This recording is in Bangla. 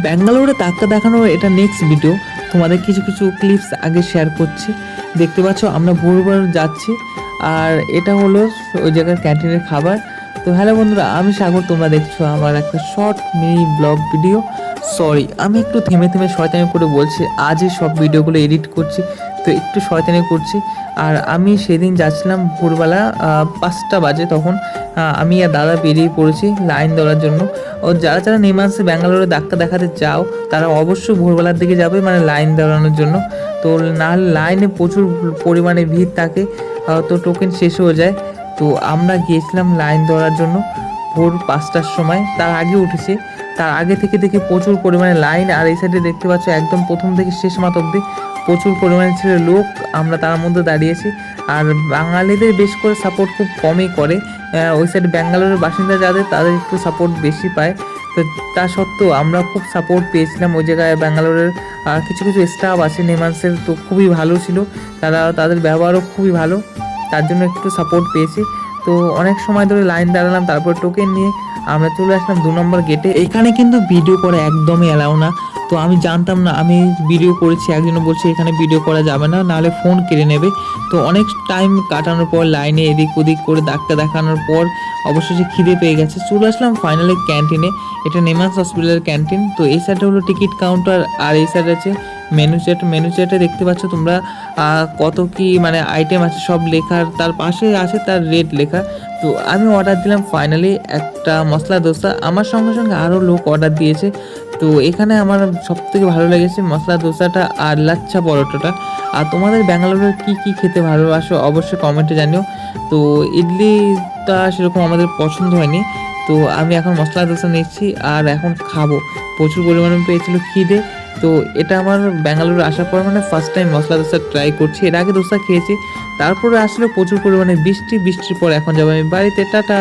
ব্যাঙ্গালোরে ধাক্কা দেখানোর এটা নেক্সট ভিডিও, তোমাদের কিছু কিছু ক্লিপস আগে শেয়ার করছি। দেখতে পাচ্ছ আমরা ভোরবার যাচ্ছি, আর এটা হলো ওই জায়গার ক্যান্টিনের খাবার। তো হ্যালো বন্ধুরা, আমি সাগর, তোমরা দেখছো আমার একটা short mini blog video. Sorry, আমি একটু থেমে থেমে শয়তানি করে বলছি, আজই সব ভিডিওগুলো এডিট করছি, তো একটু শয়তানি করছি। আর আমি সেদিন যাচ্ছিলাম ভোরবেলা 5টা বাজে, তখন আমি আর দাদা বেরিয়ে পড়েছি লাইন ধরার জন্য। ও যারা যারা নেমান্সে ব্যাঙ্গালোরে ডাক্তার দেখাতে যাও, তারা অবশ্যই ভোরবেলার দিকে যাবে, মানে লাইন দাঁড়ানোর জন্য। তো না লাইনে প্রচুর পরিমাণে ভিড় থাকে, তো টোকেন শেষ হয়ে যায়। তো আমরা গিয়েছিলাম লাইন ধরার জন্য ভোর 5টার সময়, তার আগে উঠেছি। তার আগে থেকে দেখি প্রচুর পরিমাণে লাইন, আর এই সাইডে দেখতে পাচ্ছ একদম প্রথম থেকে শেষ মাথা অব্দি প্রচুর পরিমাণে ছিল লোক, আমরা তার মধ্যে দাঁড়িয়েছি। আর বাঙালিদের বেশ করে সাপোর্ট খুব কমই করে, ওই সাইড ব্যাঙ্গালোরের বাসিন্দা যাদের, তাদের একটু সাপোর্ট বেশি পায়। তো তা সত্ত্বেও আমরা খুব সাপোর্ট পেয়েছিলাম ওই জায়গায়। ব্যাঙ্গালোরের কিছু কিছু স্টাফ আছে নেমান্সের, তো খুবই ভালো ছিল, তাদের ব্যবহারও খুবই ভালো, তার জন্য একটু সাপোর্ট পেয়েছি। তো অনেক সময় ধরে লাইন দাঁড়ালাম, তারপর টোকেন নিয়ে আমরা চলে আসলাম 2 নম্বর গেটে। এখানে কিন্তু ভিডিও করা একদমই অ্যালাউ না, তো আমি জানতাম না, আমি ভিডিও করেছি, একজন বলছে এখানে ভিডিও করা যাবে না, নাহলে ফোন কেড়ে নেবে। তো অনেক টাইম কাটানোর পর লাইনে এদিক ওদিক করে ডাক্তার দেখানোর পর অবশেষে খিদে পেয়ে গেছে, চলে আসলাম ফাইনালি ক্যান্টিনে। এটা নেমান্স হসপিটালের ক্যান্টিন। তো এই সাইডে হলো টিকিট কাউন্টার, আর এই সাইডে আছে মেনু চ্যাটে দেখতে পাচ্ছ তোমরা কত কি মানে আইটেম আছে সব লেখার, তার পাশে আছে তার রেট লেখা। তো আমি অর্ডার দিলাম ফাইনালি একটা মশলা দোসা, আমার সঙ্গে সঙ্গে আরও লোক অর্ডার দিয়েছে। তো এখানে আমার সবথেকে ভালো লেগেছে মশলা দোসাটা আর লাচ্ছা পরোটাটা। আর তোমাদের ব্যাঙ্গালোরের কী কী খেতে ভালোবাসো অবশ্যই কমেন্টে জানিও। তো ইডলিটা সেরকম আমাদের পছন্দ হয়নি, তো আমি এখন মশলা দোসা নিচ্ছি আর এখন খাবো। প্রচুর পরিমাণে পেয়েছিল খিদে। তো এটা আমার ব্যাঙ্গালোরে আসার পর মানে ফার্স্ট টাইম মশলা দোসা ট্রাই করছি, এর আগে দোসা খেয়েছি। তারপরে আসলে প্রচুর পরিমাণে বৃষ্টির পর এখন যাবো আমি বাড়িতে। টাটা।